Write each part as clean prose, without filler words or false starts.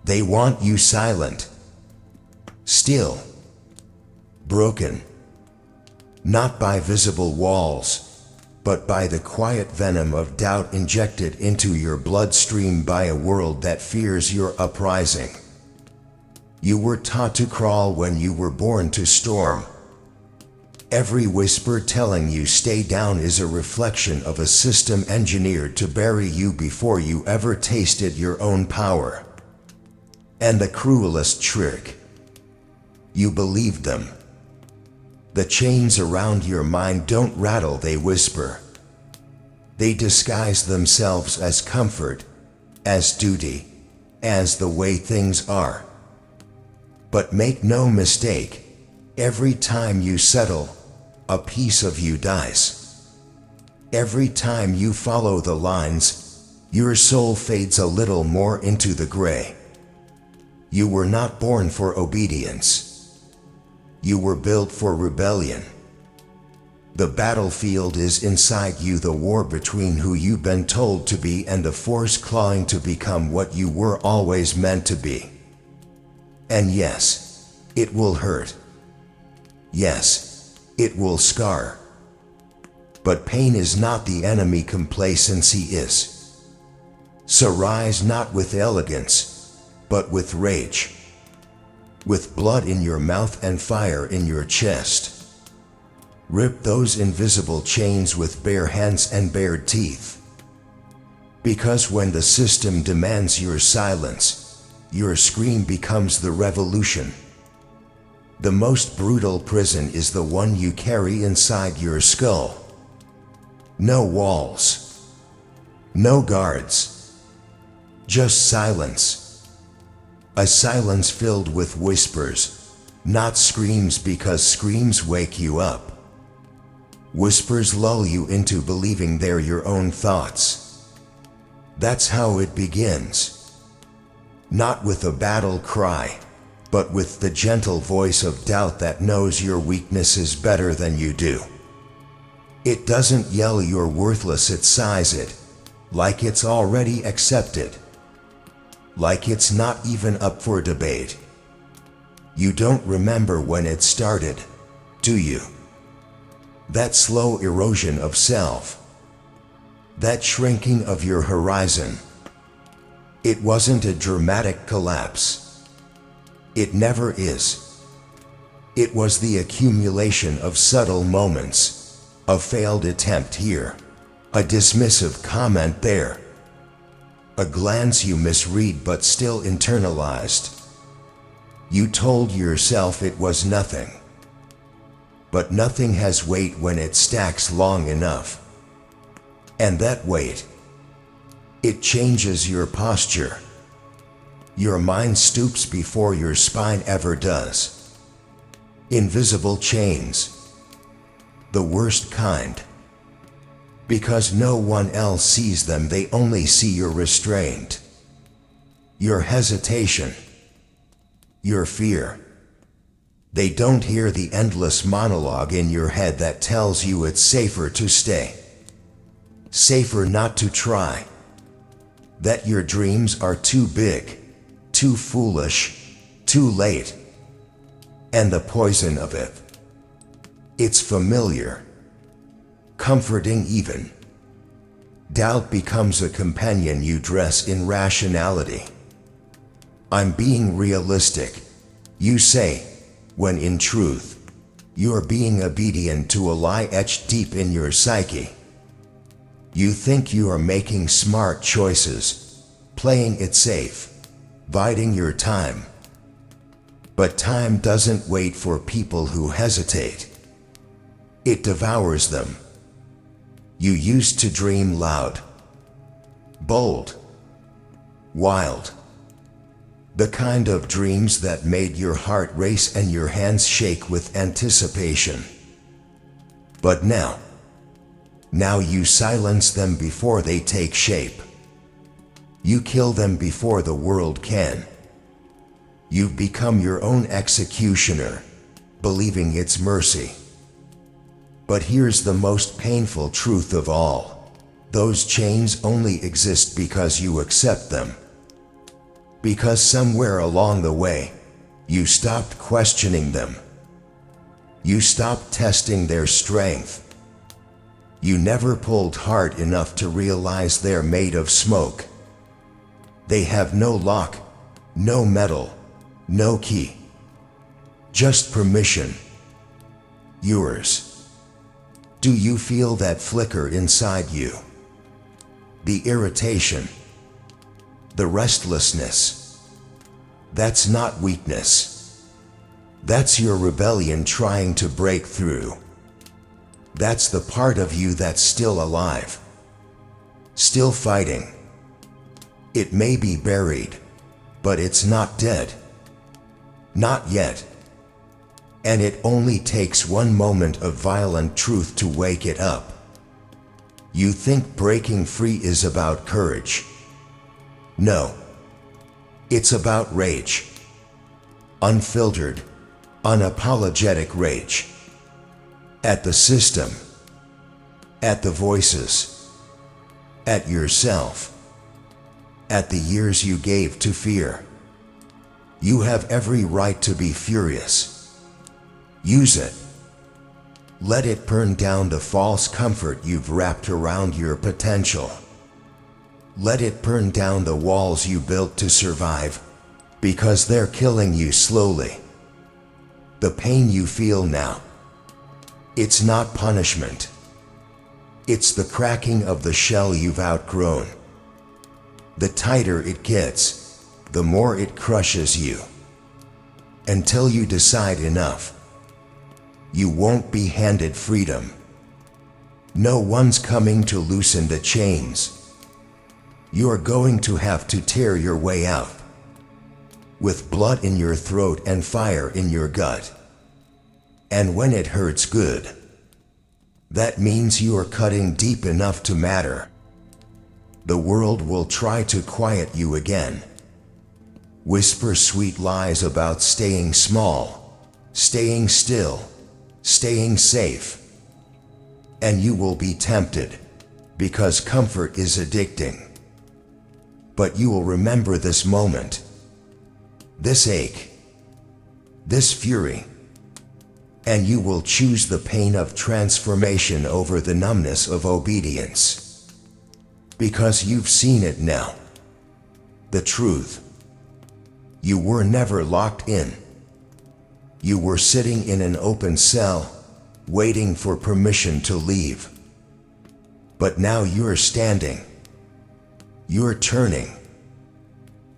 They want you silent, still, broken, not by visible walls, but by the quiet venom of doubt injected into your bloodstream by a world that fears your uprising. You were taught to crawl when you were born to storm. Every whisper telling you stay down is a reflection of a system engineered to bury you before you ever tasted your own power. And the cruelest trick, you believed them. The chains around your mind don't rattle, they whisper. They disguise themselves as comfort, as duty, as the way things are. But make no mistake, every time you settle, a piece of you dies. Every time you follow the lines, your soul fades a little more into the gray. You were not born for obedience. You were built for rebellion. The battlefield is inside you, the war between who you've been told to be and the force clawing to become what you were always meant to be. And yes, it will hurt. Yes, it will scar. But pain is not the enemy, complacency is. So rise not with elegance, but with rage. With blood in your mouth and fire in your chest. Rip those invisible chains with bare hands and bared teeth. Because when the system demands your silence, your scream becomes the revolution. The most brutal prison is the one you carry inside your skull. No walls. No guards. Just silence. A silence filled with whispers, not screams, because screams wake you up. Whispers lull you into believing they're your own thoughts. That's how it begins. Not with a battle cry, but with the gentle voice of doubt that knows your weakness is better than you do. It doesn't yell you're worthless, it sighs it, like it's already accepted. Like it's not even up for debate. You don't remember when it started, do you? That slow erosion of self. That shrinking of your horizon. It wasn't a dramatic collapse. It never is. It was the accumulation of subtle moments, a failed attempt here, a dismissive comment there, a glance you misread but still internalized. You told yourself it was nothing. But nothing has weight when it stacks long enough. And that weight, it changes your posture. Your mind stoops before your spine ever does. Invisible chains. The worst kind. Because no one else sees them, they only see your restraint. Your hesitation. Your fear. They don't hear the endless monologue in your head that tells you it's safer to stay. Safer not to try. That your dreams are too big, too foolish, too late. And the poison of it. It's familiar. Comforting even. Doubt becomes a companion you dress in rationality. I'm being realistic, you say, when in truth, you're being obedient to a lie etched deep in your psyche. You think you are making smart choices, playing it safe, biding your time. But time doesn't wait for people who hesitate. It devours them. You used to dream loud, bold, wild. The kind of dreams that made your heart race and your hands shake with anticipation. But now you silence them before they take shape. You kill them before the world can. You've become your own executioner, believing it's mercy. But here's the most painful truth of all. Those chains only exist because you accept them. Because somewhere along the way, you stopped questioning them. You stopped testing their strength. You never pulled hard enough to realize they're made of smoke. They have no lock, no metal, no key. Just permission. Yours. Do you feel that flicker inside you? The irritation. The restlessness. That's not weakness. That's your rebellion trying to break through. That's the part of you that's still alive. Still fighting. It may be buried, but it's not dead. Not yet. And it only takes one moment of violent truth to wake it up. You think breaking free is about courage. No. It's about rage. Unfiltered, unapologetic rage. At the system. At the voices. At yourself. At the years you gave to fear. You have every right to be furious. Use it. Let it burn down the false comfort you've wrapped around your potential. Let it burn down the walls you built to survive, because they're killing you slowly. The pain you feel now, it's not punishment. It's the cracking of the shell you've outgrown. The tighter it gets, the more it crushes you. Until you decide enough. You won't be handed freedom. No one's coming to loosen the chains. You're going to have to tear your way out. With blood in your throat and fire in your gut. And when it hurts good, that means you are cutting deep enough to matter. The world will try to quiet you again. Whisper sweet lies about staying small, staying still, staying safe. And you will be tempted, because comfort is addicting. But you will remember this moment, this ache, this fury, and you will choose the pain of transformation over the numbness of obedience. Because you've seen it now. The truth. You were never locked in. You were sitting in an open cell, waiting for permission to leave. But now you're standing. You're turning.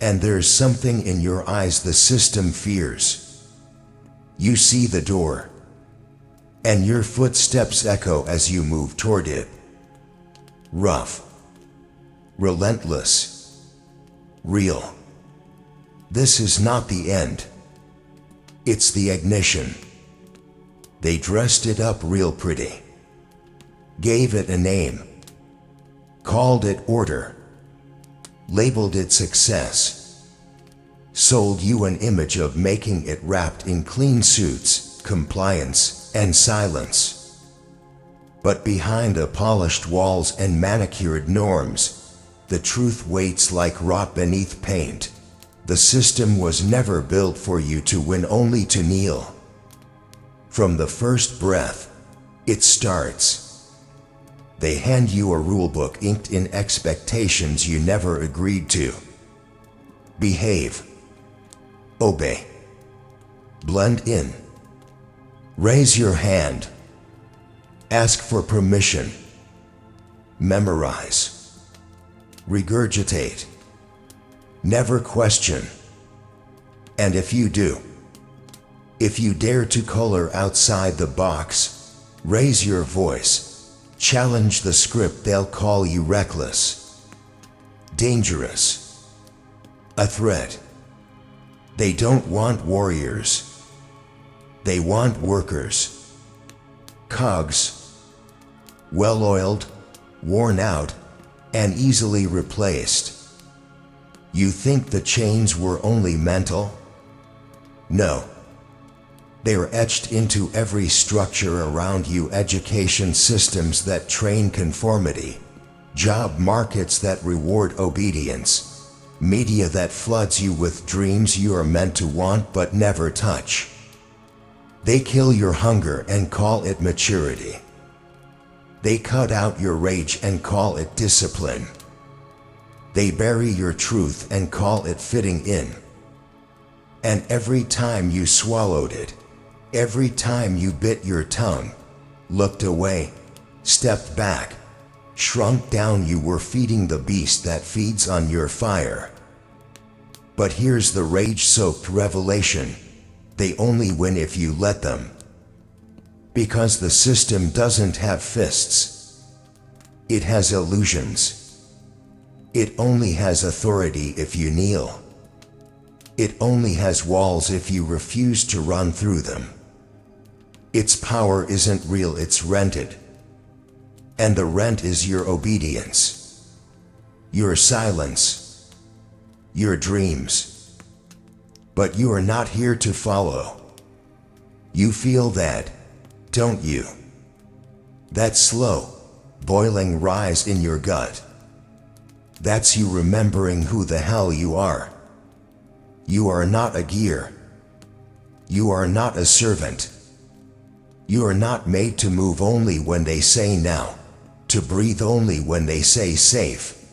And there's something in your eyes the system fears. You see the door. And your footsteps echo as you move toward it. Rough. Relentless. Real. This is not the end. It's the ignition. They dressed it up real pretty. Gave it a name. Called it order. Labeled it success. Sold you an image of making it wrapped in clean suits, compliance, and silence. But behind the polished walls and manicured norms, the truth waits like rot beneath paint. The system was never built for you to win, only to kneel. From the first breath, it starts. They hand you a rulebook inked in expectations you never agreed to. Behave. Obey. Blend in. Raise your hand. Ask for permission. Memorize. Regurgitate. Never question. And if you do, if you dare to color outside the box, raise your voice, challenge the script, they'll call you reckless, dangerous, a threat. They don't want warriors. They want workers. Cogs. Well-oiled, worn out, and easily replaced. You think the chains were only mental? No. They're etched into every structure around you. Education systems that train conformity. Job markets that reward obedience. Media that floods you with dreams you are meant to want but never touch. They kill your hunger and call it maturity. They cut out your rage and call it discipline. They bury your truth and call it fitting in. And every time you swallowed it, every time you bit your tongue, looked away, stepped back, shrunk down, you were feeding the beast that feeds on your fire. But here's the rage-soaked revelation: they only win if you let them. Because the system doesn't have fists. It has illusions. It only has authority if you kneel. It only has walls if you refuse to run through them. Its power isn't real, it's rented. And the rent is your obedience, your silence, your dreams. But you are not here to follow. You feel that, don't you? That slow, boiling rise in your gut. That's you remembering who the hell you are. You are not a gear. You are not a servant. You are not made to move only when they say now, to breathe only when they say safe.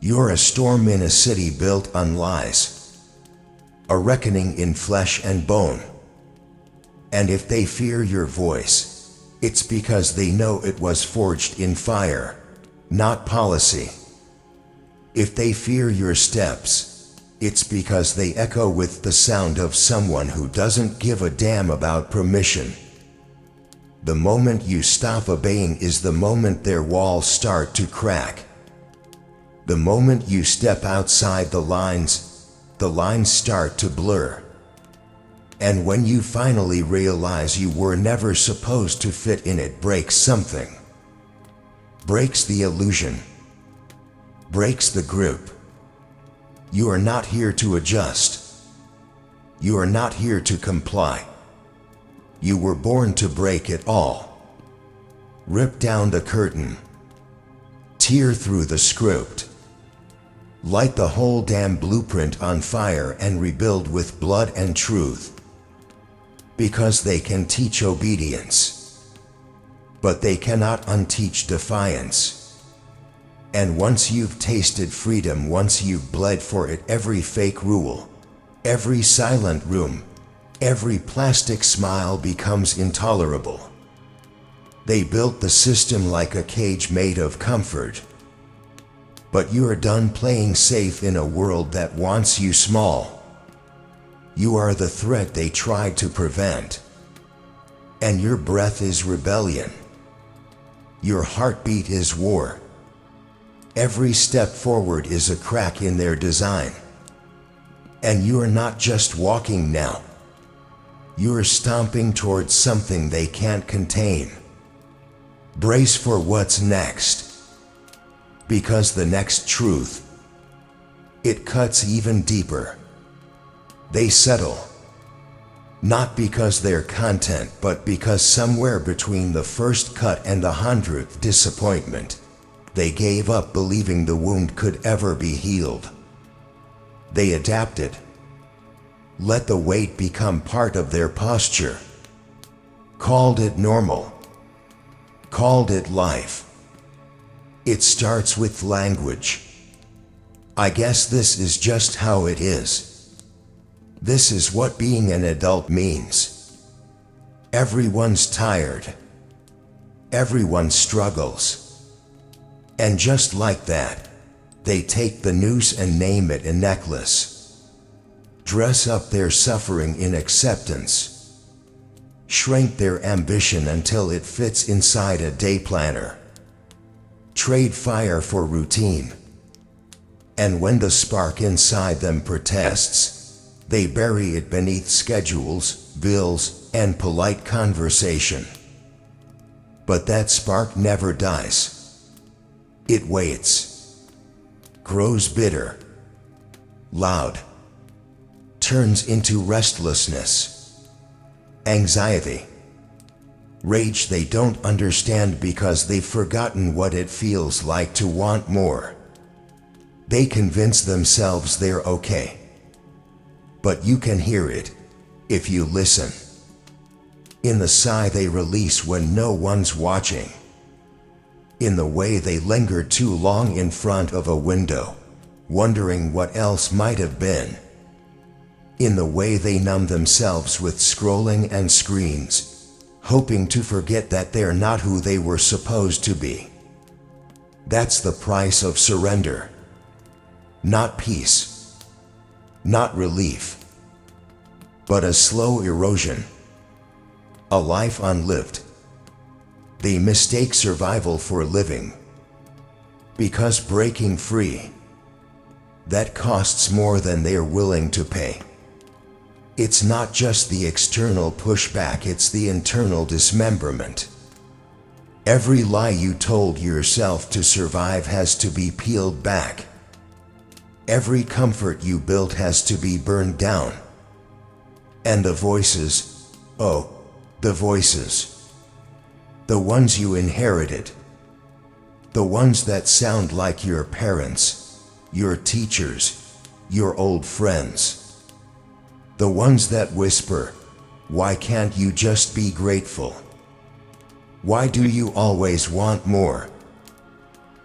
You're a storm in a city built on lies, a reckoning in flesh and bone. And if they fear your voice, it's because they know it was forged in fire, not policy. If they fear your steps, it's because they echo with the sound of someone who doesn't give a damn about permission. The moment you stop obeying is the moment their walls start to crack. The moment you step outside the lines start to blur. And when you finally realize you were never supposed to fit in, it breaks something. Breaks the illusion. Breaks the grip. You are not here to adjust. You are not here to comply. You were born to break it all. Rip down the curtain. Tear through the script. Light the whole damn blueprint on fire and rebuild with blood and truth. Because they can teach obedience. But they cannot unteach defiance. And once you've tasted freedom, once you've bled for it, every fake rule, every silent room, every plastic smile becomes intolerable. They built the system like a cage made of comfort. But you're done playing safe in a world that wants you small. You are the threat they tried to prevent. And your breath is rebellion. Your heartbeat is war. Every step forward is a crack in their design. And you're not just walking now. You're stomping towards something they can't contain. Brace for what's next. Because the next truth, it cuts even deeper. They settle. Not because they're content, but because somewhere between the first cut and the 100th disappointment, they gave up believing the wound could ever be healed. They adapted. Let the weight become part of their posture. Called it normal. Called it life. It starts with language. I guess this is just how it is. This is what being an adult means. Everyone's tired. Everyone struggles. And just like that, they take the noose and name it a necklace. Dress up their suffering in acceptance. Shrink their ambition until it fits inside a day planner. Trade fire for routine. And when the spark inside them protests, they bury it beneath schedules, bills, and polite conversation. But that spark never dies. It waits, grows bitter, loud, turns into restlessness, anxiety, rage they don't understand because they've forgotten what it feels like to want more. They convince themselves they're okay. But you can hear it if you listen. In the sigh they release when no one's watching. In the way they linger too long in front of a window, wondering what else might have been. In the way they numb themselves with scrolling and screens, hoping to forget that they're not who they were supposed to be. That's the price of surrender. Not peace, not relief, but a slow erosion, a life unlived. They mistake survival for living, because breaking free, that costs more than they're willing to pay. It's not just the external pushback, it's the internal dismemberment. Every lie you told yourself to survive has to be peeled back. Every comfort you built has to be burned down. And the voices, oh, the voices. The ones you inherited. The ones that sound like your parents, your teachers, your old friends. The ones that whisper, why can't you just be grateful? Why do you always want more?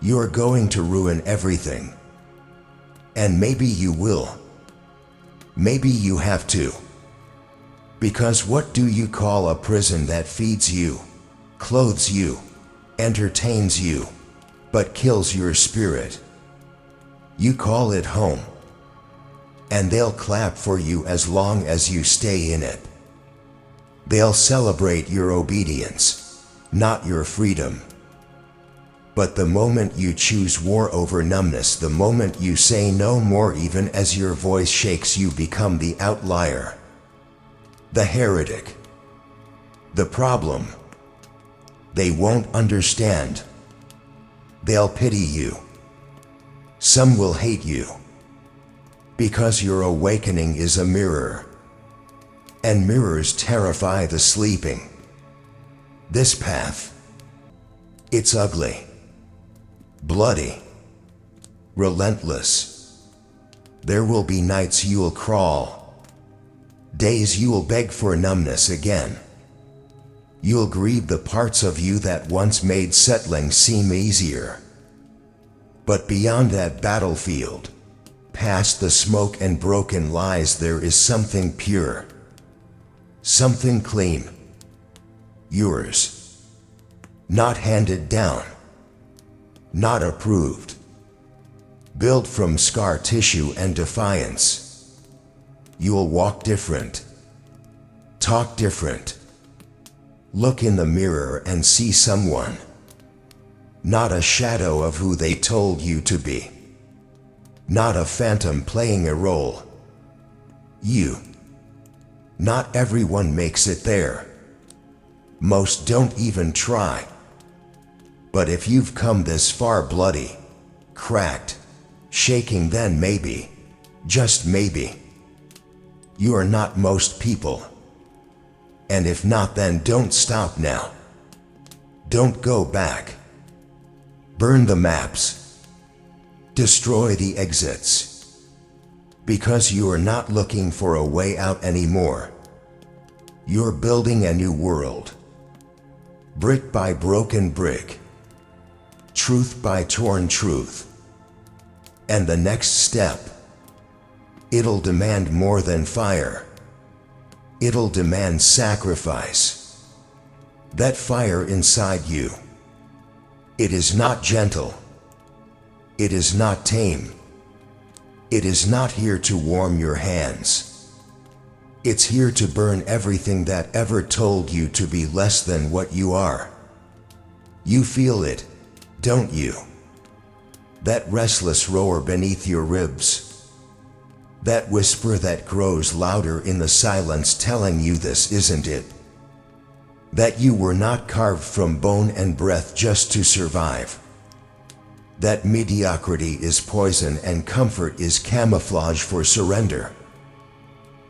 You're going to ruin everything. And maybe you will. Maybe you have to. Because what do you call a prison that feeds you, clothes you, entertains you, but kills your spirit? You call it home. And they'll clap for you as long as you stay in it. They'll celebrate your obedience, not your freedom. But the moment you choose war over numbness, the moment you say no more even as your voice shakes, you become the outlier. The heretic. The problem. They won't understand. They'll pity you. Some will hate you. Because your awakening is a mirror. And mirrors terrify the sleeping. This path. It's ugly. Bloody. Relentless. There will be nights you'll crawl. Days you'll beg for numbness again. You'll grieve the parts of you that once made settling seem easier. But beyond that battlefield, past the smoke and broken lies, there is something pure. Something clean. Yours. Not handed down. Not approved. Built from scar tissue and defiance. You'll walk different. Talk different. Look in the mirror and see someone. Not a shadow of who they told you to be. Not a phantom playing a role. You. Not everyone makes it there. Most don't even try. But if you've come this far bloody, cracked, shaking, then maybe, just maybe, you are not most people. And if not, then don't stop now. Don't go back. Burn the maps. Destroy the exits. Because you are not looking for a way out anymore. You're building a new world. Brick by broken brick. Truth by torn truth. And the next step, it'll demand more than fire. It'll demand sacrifice. That fire inside you. It is not gentle. It is not tame. It is not here to warm your hands. It's here to burn everything that ever told you to be less than what you are. You feel it, don't you? That restless roar beneath your ribs. That whisper that grows louder in the silence, telling you this isn't it. That you were not carved from bone and breath just to survive. That mediocrity is poison and comfort is camouflage for surrender.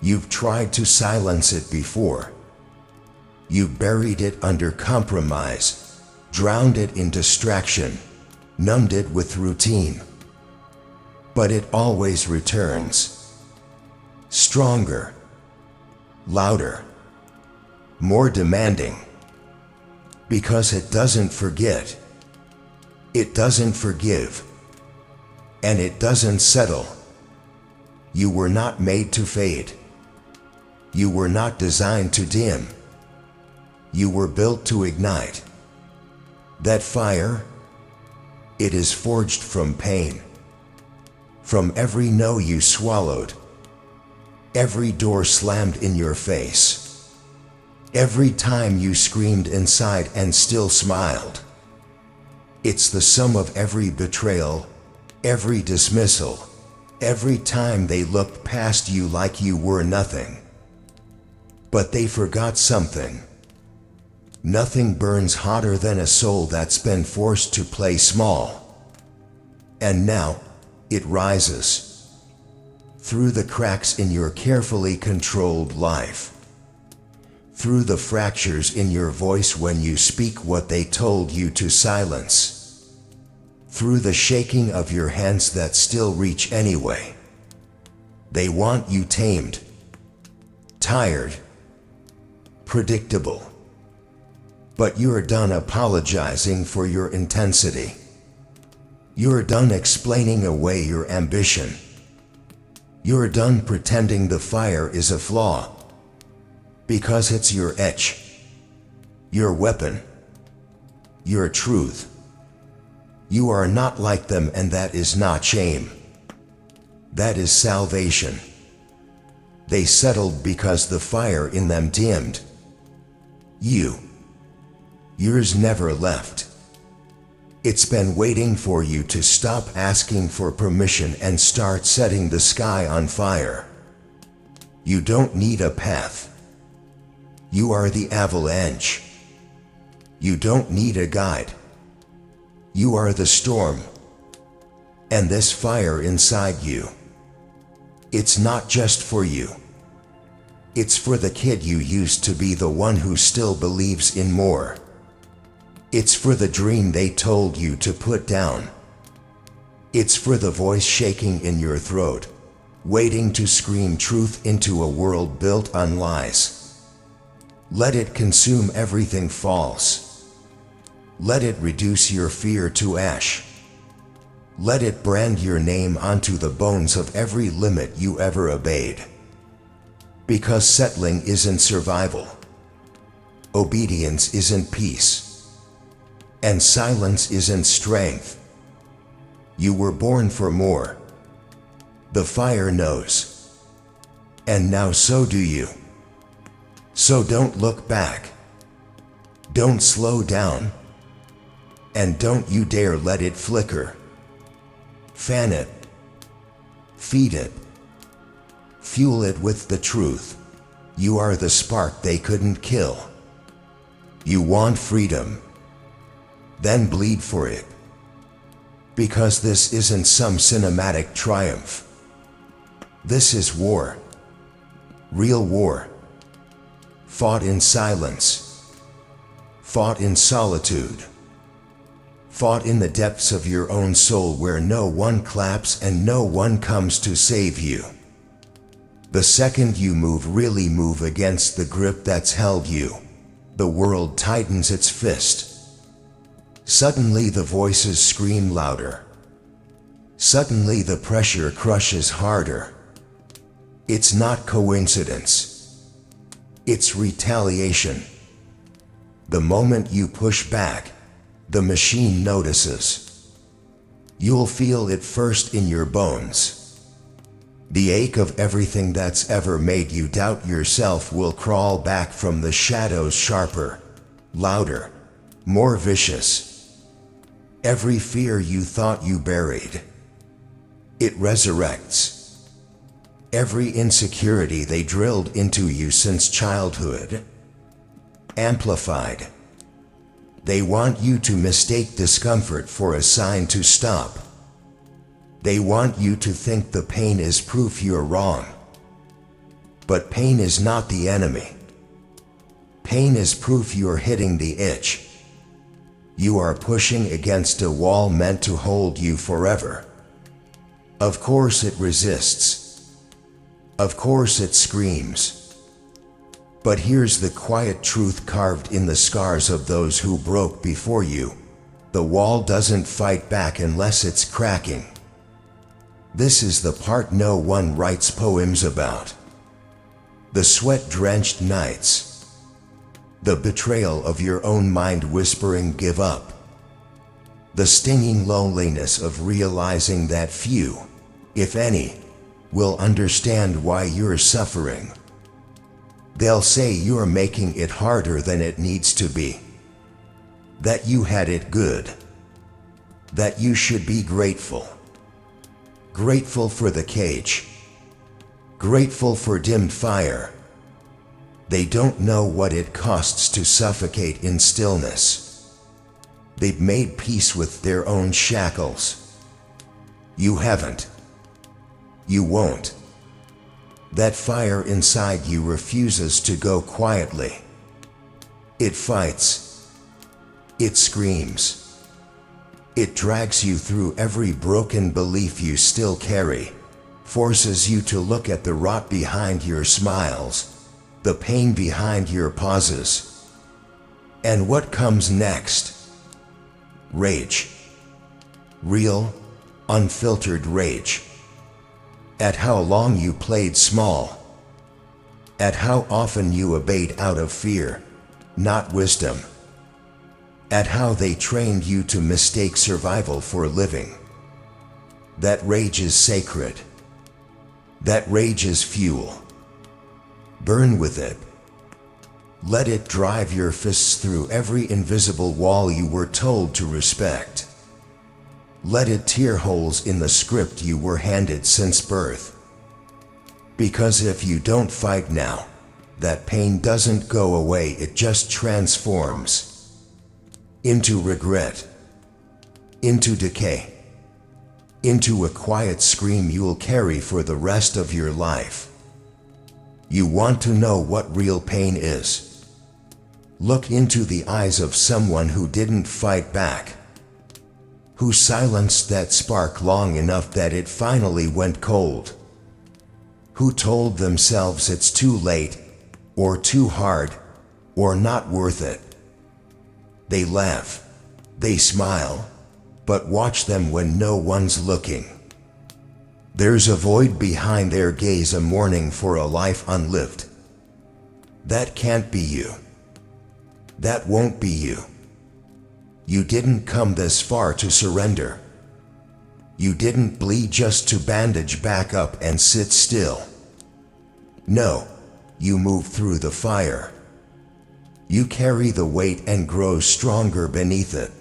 You've tried to silence it before. You've buried it under compromise, drowned it in distraction, numbed it with routine. but it always returns. Stronger, louder, more demanding. Because it doesn't forget, it doesn't forgive, and it doesn't settle. You were not made to fade. You were not designed to dim. You were built to ignite. That fire, it is forged from pain. From every no you swallowed, every door slammed in your face, every time you screamed inside and still smiled. It's the sum of every betrayal, every dismissal, every time they looked past you like you were nothing. But they forgot something. Nothing burns hotter than a soul that's been forced to play small. And now, it rises through the cracks in your carefully controlled life, through the fractures in your voice when you speak what they told you to silence, through the shaking of your hands that still reach anyway. They want you tamed, tired, predictable. But you're done apologizing for your intensity. You're done explaining away your ambition. You're done pretending the fire is a flaw. Because it's your etch, your weapon, your truth. You are not like them, and that is not shame. That is salvation. They settled because the fire in them dimmed. Yours never left. It's been waiting for you to stop asking for permission and start setting the sky on fire. You don't need a path. You are the avalanche. You don't need a guide. You are the storm. And this fire inside you, it's not just for you. It's for the kid you used to be, the one who still believes in more. It's for the dream they told you to put down. It's for the voice shaking in your throat, waiting to scream truth into a world built on lies. Let it consume everything false. Let it reduce your fear to ash. Let it brand your name onto the bones of every limit you ever obeyed. Because settling isn't survival. Obedience isn't peace. And silence isn't strength. You were born for more. The fire knows. And now so do you. So don't look back. Don't slow down. And don't you dare let it flicker. Fan it. Feed it. Fuel it with the truth. You are the spark they couldn't kill. You want freedom. Then bleed for it. Because this isn't some cinematic triumph. This is war. Real war. Fought in silence. Fought in solitude. Fought in the depths of your own soul, where no one claps and no one comes to save you. The second you really move against the grip that's held you, the world tightens its fist. Suddenly the voices scream louder. Suddenly the pressure crushes harder. It's not coincidence. It's retaliation. The moment you push back, the machine notices. You'll feel it first in your bones. The ache of everything that's ever made you doubt yourself will crawl back from the shadows, sharper, louder, more vicious. Every fear you thought you buried, it resurrects. Every insecurity they drilled into you since childhood, amplified. They want you to mistake discomfort for a sign to stop. They want you to think the pain is proof you're wrong. But pain is not the enemy. Pain is proof you're hitting the itch. You are pushing against a wall meant to hold you forever. Of course it resists. Of course it screams. But here's the quiet truth carved in the scars of those who broke before you. The wall doesn't fight back unless it's cracking. This is the part no one writes poems about. The sweat-drenched nights. The betrayal of your own mind whispering give up. The stinging loneliness of realizing that few, if any, will understand why you're suffering. They'll say you're making it harder than it needs to be. That you had it good. That you should be grateful. Grateful for the cage. Grateful for dimmed fire. They don't know what it costs to suffocate in stillness. They've made peace with their own shackles. You haven't. You won't. That fire inside you refuses to go quietly. It fights. It screams. It drags you through every broken belief you still carry, forces you to look at the rot behind your smiles, the pain behind your pauses. And what comes next? Rage. Real, unfiltered rage. At how long you played small. At how often you obeyed out of fear, not wisdom. At how they trained you to mistake survival for living. That rage is sacred. That rage is fuel. Burn with it. Let it drive your fists through every invisible wall you were told to respect. Let it tear holes in the script you were handed since birth. Because if you don't fight now, that pain doesn't go away, it just transforms. Into regret. Into decay. Into a quiet scream you'll carry for the rest of your life. You want to know what real pain is? Look into the eyes of someone who didn't fight back. Who silenced that spark long enough that it finally went cold. Who told themselves it's too late, or too hard, or not worth it. They laugh, they smile, but watch them when no one's looking. There's a void behind their gaze, a mourning for a life unlived. That can't be you. That won't be you. You didn't come this far to surrender. You didn't bleed just to bandage back up and sit still. No, you moved through the fire. You carry the weight and grow stronger beneath it.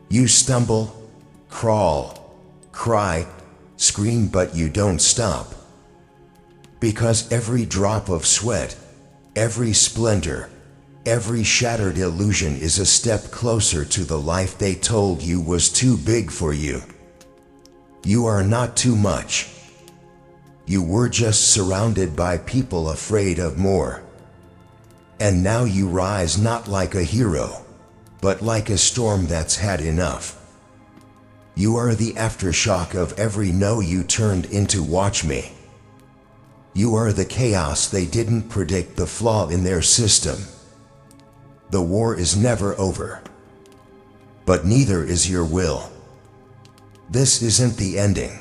You stumble, crawl, cry, scream, but you don't stop. Because every drop of sweat, every splinter, every shattered illusion is a step closer to the life they told you was too big for you. You are not too much. You were just surrounded by people afraid of more. And now you rise not like a hero, but like a storm that's had enough. You are the aftershock of every no you turned into watch me. You are the chaos they didn't predict, the flaw in their system. The war is never over. But neither is your will. This isn't the ending.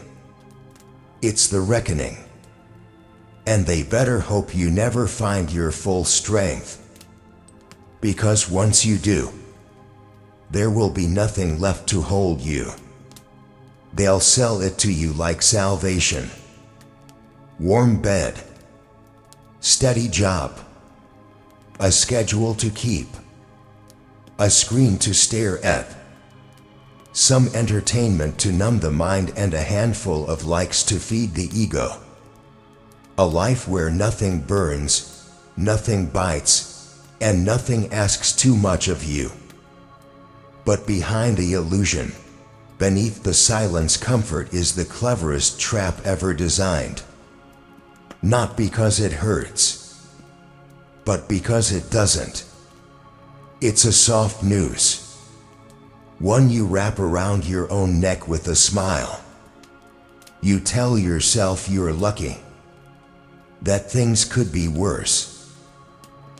It's the reckoning. And they better hope you never find your full strength. Because once you do, there will be nothing left to hold you. They'll sell it to you like salvation. Warm bed, steady job, a schedule to keep, a screen to stare at, some entertainment to numb the mind, and a handful of likes to feed the ego. A life where nothing burns, nothing bites, and nothing asks too much of you. But behind the illusion, beneath the silence, comfort is the cleverest trap ever designed. Not because it hurts, but because it doesn't. It's a soft noose, one you wrap around your own neck with a smile. You tell yourself you're lucky, that things could be worse,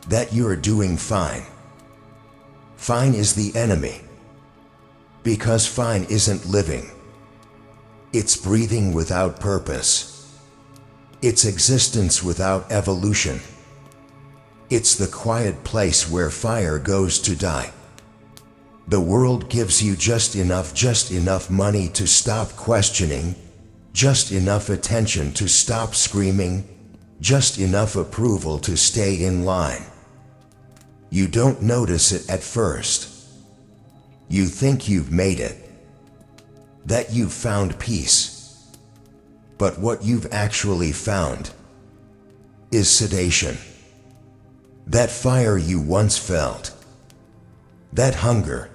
that you're doing fine. Fine is the enemy, because fine isn't living. It's breathing without purpose. It's existence without evolution. It's the quiet place where fire goes to die. The world gives you just enough money to stop questioning, just enough attention to stop screaming, just enough approval to stay in line. You don't notice it at first. You think you've made it, that you've found peace. But what you've actually found is sedation. That fire you once felt, that hunger,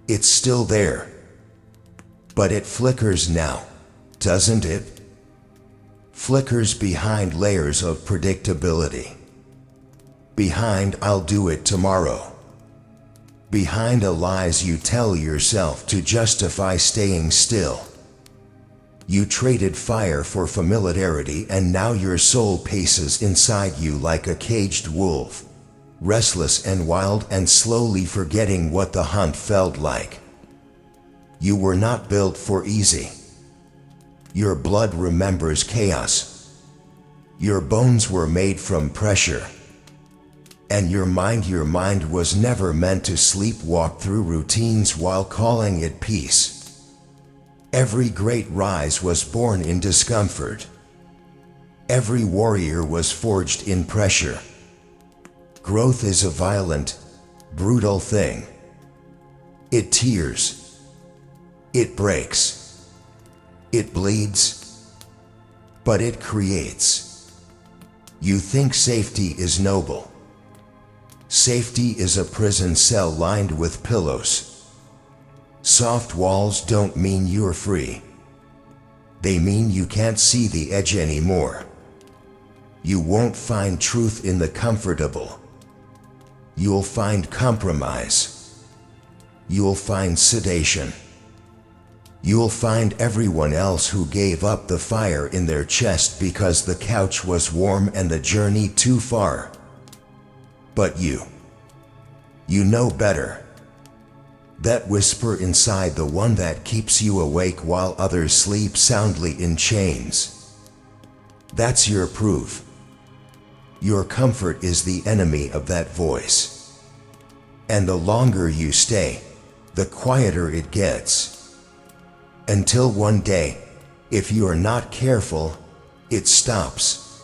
it's still there. But it flickers now, doesn't it? Flickers behind layers of predictability. Behind "I'll do it tomorrow." Behind the lies you tell yourself to justify staying still. You traded fire for familiarity, and now your soul paces inside you like a caged wolf, restless and wild and slowly forgetting what the hunt felt like. You were not built for easy. Your blood remembers chaos. Your bones were made from pressure. And your mind was never meant to sleepwalk through routines while calling it peace. Every great rise was born in discomfort. Every warrior was forged in pressure. Growth is a violent, brutal thing. It tears. It breaks. It bleeds. But it creates. You think safety is noble. Safety is a prison cell lined with pillows. Soft walls don't mean you're free. They mean you can't see the edge anymore. You won't find truth in the comfortable. You'll find compromise. You'll find sedation. You'll find everyone else who gave up the fire in their chest because the couch was warm and the journey too far. But you know better. That whisper inside, the one that keeps you awake while others sleep soundly in chains. That's your proof. Your comfort is the enemy of that voice. And the longer you stay, the quieter it gets. Until one day, if you're not careful, it stops.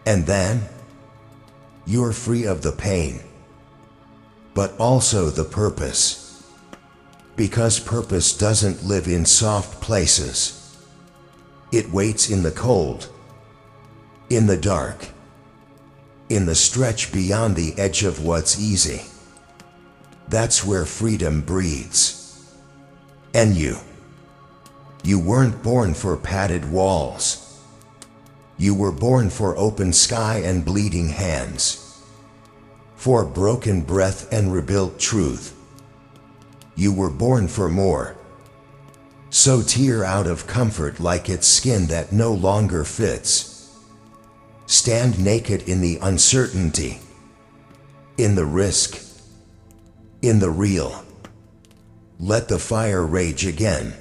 And then you're free of the pain, but also the purpose. Because purpose doesn't live in soft places. It waits in the cold, in the dark, in the stretch beyond the edge of what's easy. That's where freedom breathes. And you weren't born for padded walls. You were born for open sky and bleeding hands, for broken breath and rebuilt truth. You were born for more. So tear out of comfort like it's skin that no longer fits. Stand naked in the uncertainty, in the risk, in the real. Let the fire rage again.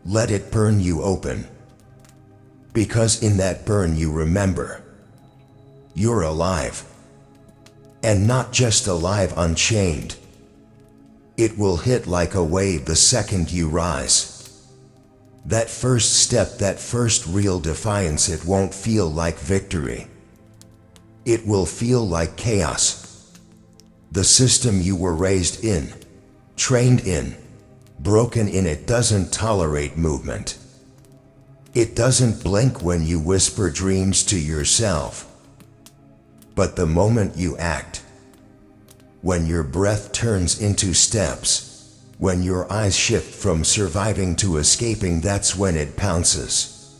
Let it burn you open. Because in that burn you remember, you're alive. And not just alive unchained. It will hit like a wave the second you rise. That first step, that first real defiance, it won't feel like victory. It will feel like chaos. The system you were raised in, trained in, broken in, it doesn't tolerate movement. It doesn't blink when you whisper dreams to yourself. But the moment you act, when your breath turns into steps, when your eyes shift from surviving to escaping, that's when it pounces.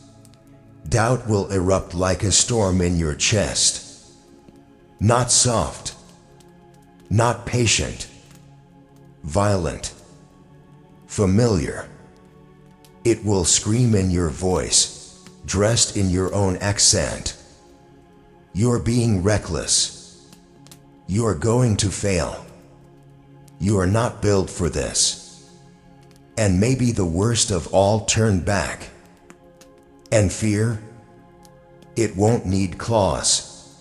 Doubt will erupt like a storm in your chest. Not soft, not patient, violent, familiar. It will scream in your voice, dressed in your own accent. You're being reckless. You're going to fail. You are not built for this. And maybe the worst of all, turn back. And fear? It won't need claws.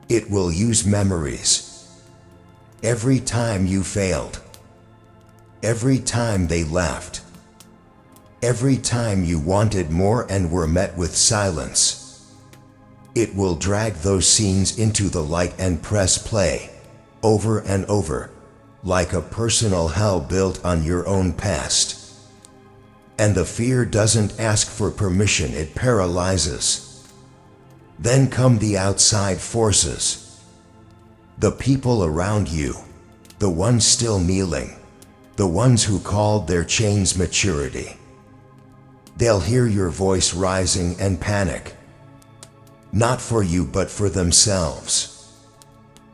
It will use memories. Every time you failed. Every time they left. Every time you wanted more and were met with silence. It will drag those scenes into the light and press play, over and over, like a personal hell built on your own past. And the fear doesn't ask for permission, it paralyzes. Then come the outside forces. The people around you, the ones still kneeling, the ones who called their chains maturity. They'll hear your voice rising and panic. Not for you, but for themselves.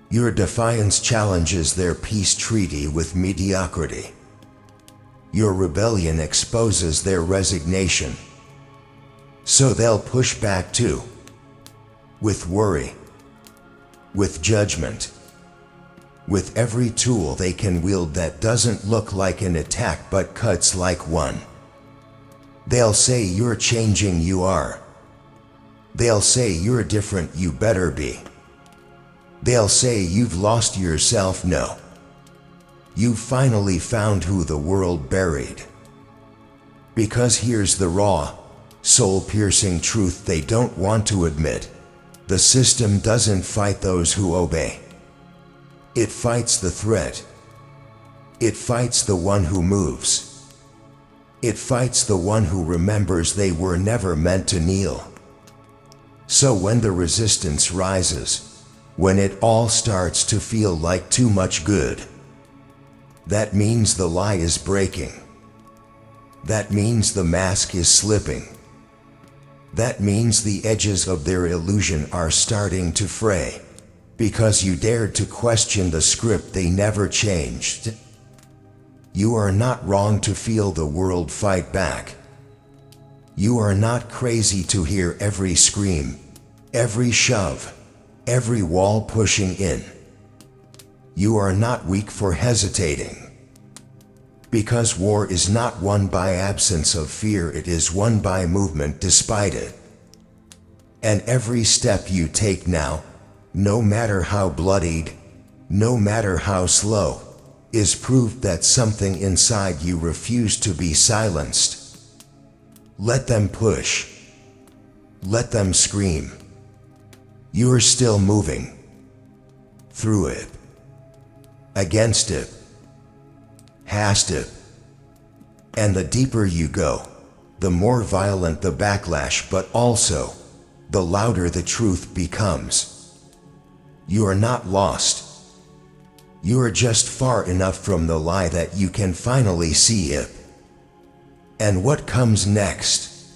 Your defiance challenges their peace treaty with mediocrity. Your rebellion exposes their resignation. So they'll push back too. With worry. With judgment. With every tool they can wield that doesn't look like an attack but cuts like one. They'll say you're changing, you are. They'll say you're different, you better be. They'll say you've lost yourself, no. You've finally found who the world buried. Because here's the raw, soul-piercing truth they don't want to admit. The system doesn't fight those who obey. It fights the threat. It fights the one who moves. It fights the one who remembers they were never meant to kneel. So when the resistance rises, when it all starts to feel like too much good, that means the lie is breaking. That means the mask is slipping. That means the edges of their illusion are starting to fray, because you dared to question the script they never changed. You are not wrong to feel the world fight back. You are not crazy to hear every scream, every shove, every wall pushing in. You are not weak for hesitating. Because war is not won by absence of fear, it is won by movement despite it. And every step you take now, no matter how bloodied, no matter how slow, is proof that something inside you refused to be silenced. Let them push. Let them scream. You're still moving. Through it. Against it. Past it. And the deeper you go, the more violent the backlash, but also, the louder the truth becomes. You are not lost. You are just far enough from the lie that you can finally see it. And what comes next?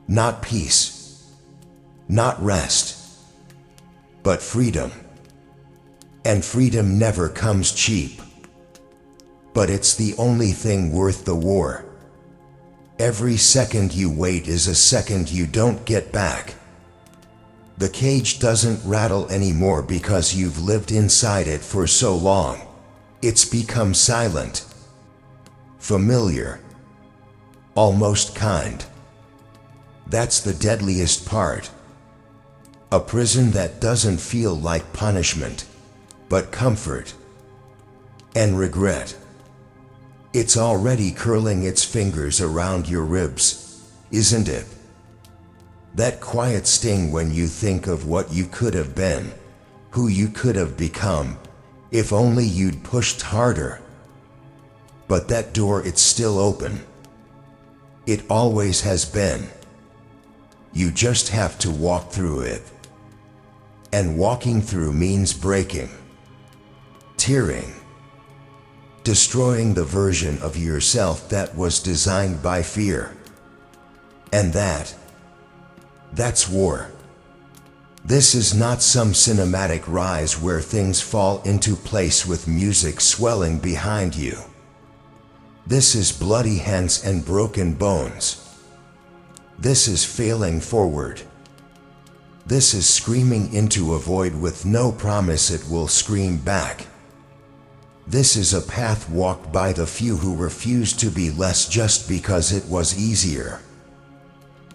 Not peace. Not rest. But freedom. And freedom never comes cheap. But it's the only thing worth the war. Every second you wait is a second you don't get back. The cage doesn't rattle anymore because you've lived inside it for so long. It's become silent, familiar, almost kind. That's the deadliest part. A prison that doesn't feel like punishment, but comfort and regret. It's already curling its fingers around your ribs, isn't it? That quiet sting when you think of what you could have been, who you could have become, if only you'd pushed harder. But that door, it's still open. It always has been. You just have to walk through it. And walking through means breaking, tearing, destroying the version of yourself that was designed by fear. And that's war. This is not some cinematic rise where things fall into place with music swelling behind you. This is bloody hands and broken bones. This is failing forward. This is screaming into a void with no promise it will scream back. This is a path walked by the few who refuse to be less just because it was easier.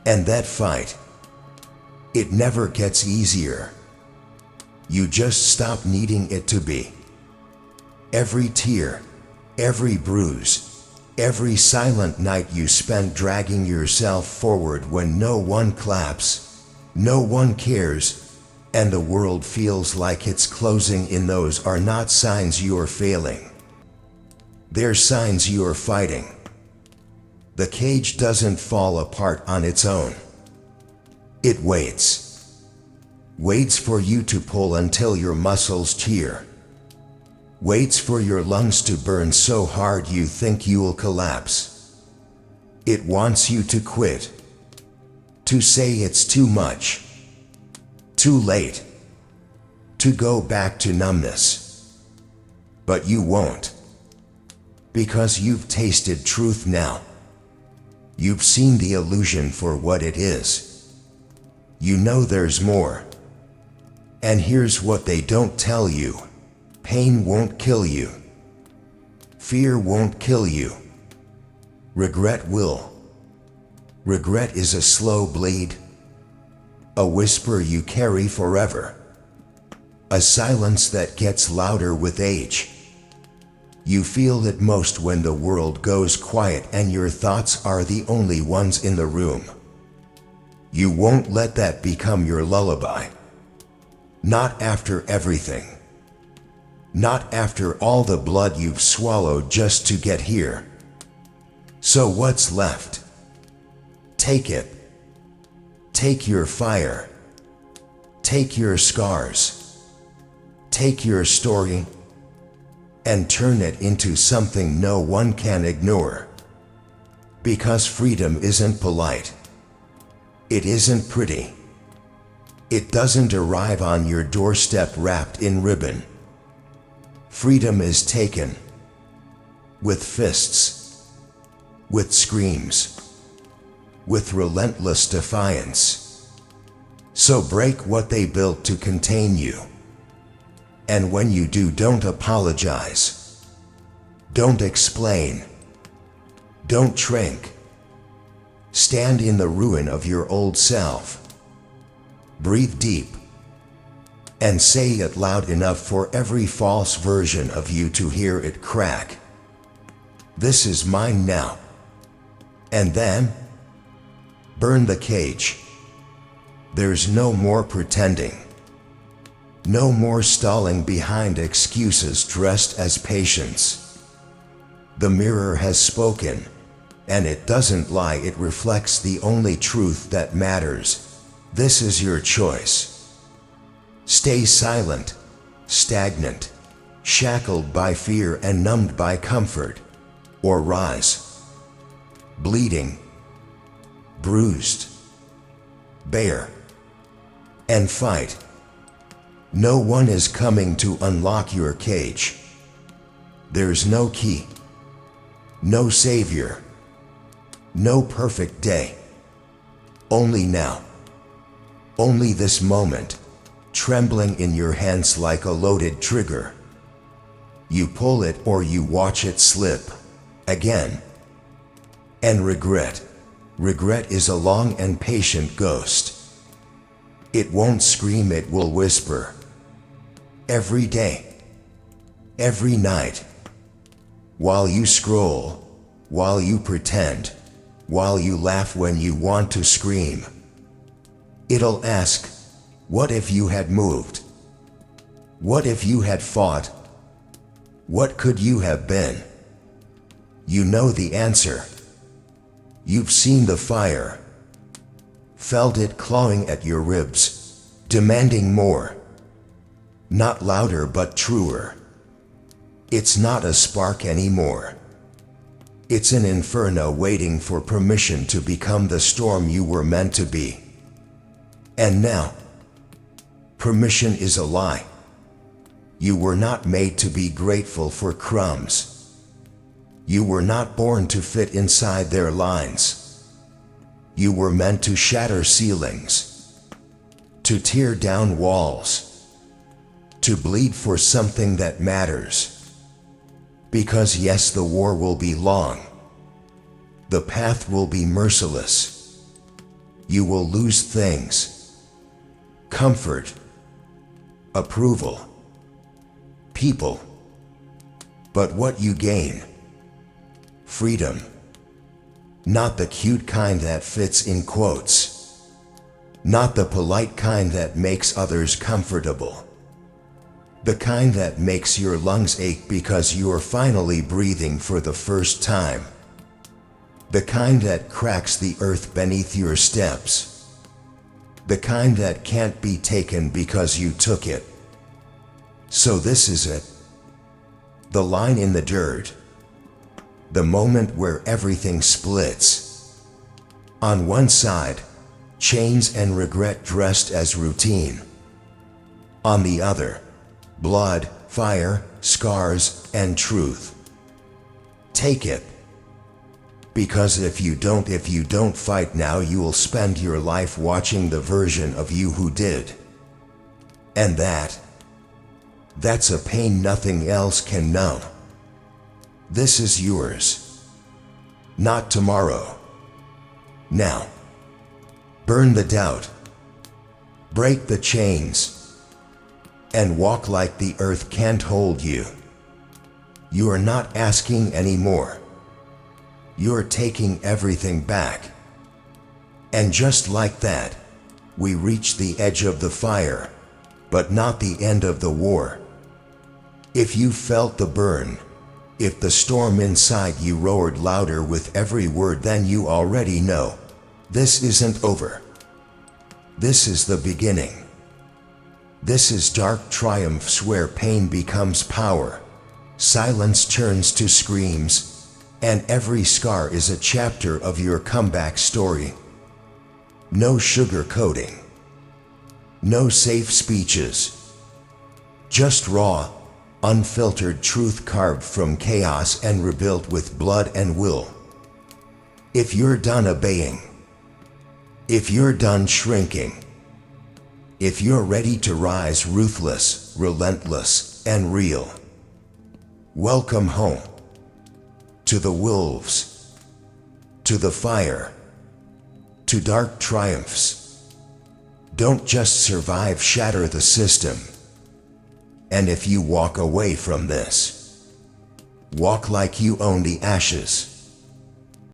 And that fight, it never gets easier. You just stop needing it to be. Every tear, every bruise, every silent night you spent dragging yourself forward when no one claps, no one cares, and the world feels like it's closing in, those are not signs you're failing. They're signs you're fighting. The cage doesn't fall apart on its own. It waits. Waits for you to pull until your muscles tear. Waits for your lungs to burn so hard you think you'll collapse. It wants you to quit. To say it's too much. Too late. To go back to numbness. But you won't. Because you've tasted truth now. You've seen the illusion for what it is. You know there's more. And here's what they don't tell you. Pain won't kill you. Fear won't kill you. Regret will. Regret is a slow bleed. A whisper you carry forever. A silence that gets louder with age. You feel it most when the world goes quiet and your thoughts are the only ones in the room. You won't let that become your lullaby. Not after everything. Not after all the blood you've swallowed just to get here. So what's left? Take it. Take your fire. Take your scars. Take your story and turn it into something no one can ignore. Because freedom isn't polite. It isn't pretty. It doesn't arrive on your doorstep wrapped in ribbon. Freedom is taken with fists, with screams, with relentless defiance. So break what they built to contain you. And when you do, don't apologize. Don't explain. Don't shrink. Stand in the ruin of your old self. Breathe deep. And say it loud enough for every false version of you to hear it crack. This is mine now. And then, burn the cage. There's no more pretending. No more stalling behind excuses dressed as patience. The mirror has spoken, and it doesn't lie, it reflects the only truth that matters. This is your choice. Stay silent, stagnant, shackled by fear and numbed by comfort, or rise, bleeding, bruised, bare, and fight. No one is coming to unlock your cage. There's no key, no savior, no perfect day. Only now, only this moment, trembling in your hands like a loaded trigger. You pull it or you watch it slip again. And regret is a long and patient ghost. It won't scream, it will whisper. Every day, every night, while you scroll, while you pretend, while you laugh when you want to scream. It'll ask, what if you had moved? What if you had fought? What could you have been? You know the answer. You've seen the fire, felt it clawing at your ribs, demanding more. Not louder but truer. It's not a spark anymore. It's an inferno waiting for permission to become the storm you were meant to be. And now, permission is a lie. You were not made to be grateful for crumbs. You were not born to fit inside their lines. You were meant to shatter ceilings, to tear down walls, to bleed for something that matters. Because yes, the war will be long. The path will be merciless. You will lose things: comfort, approval, people. But what you gain? Freedom. Not the cute kind that fits in quotes. Not the polite kind that makes others comfortable. The kind that makes your lungs ache because you're finally breathing for the first time. The kind that cracks the earth beneath your steps. The kind that can't be taken because you took it. So this is it. The line in the dirt. The moment where everything splits. On one side, chains and regret dressed as routine. On the other, blood, fire, scars, and truth. Take it. Because if you don't fight now, you'll spend your life watching the version of you who did. And that's a pain nothing else can numb. This is yours. Not tomorrow. Now. Burn the doubt. Break the chains. And walk like the earth can't hold you. You are not asking anymore. You're taking everything back. And just like that, we reach the edge of the fire, but not the end of the war. If you felt the burn, if the storm inside you roared louder with every word, then you already know this isn't over. This is the beginning. This is dark triumphs where pain becomes power, silence turns to screams, and every scar is a chapter of your comeback story. No sugarcoating. No safe speeches. Just raw, unfiltered truth carved from chaos and rebuilt with blood and will. If you're done obeying, if you're done shrinking, if you're ready to rise ruthless, relentless, and real, welcome home. To the wolves, to the fire, to dark triumphs. Don't just survive, shatter the system. And if you walk away from this, walk like you own the ashes.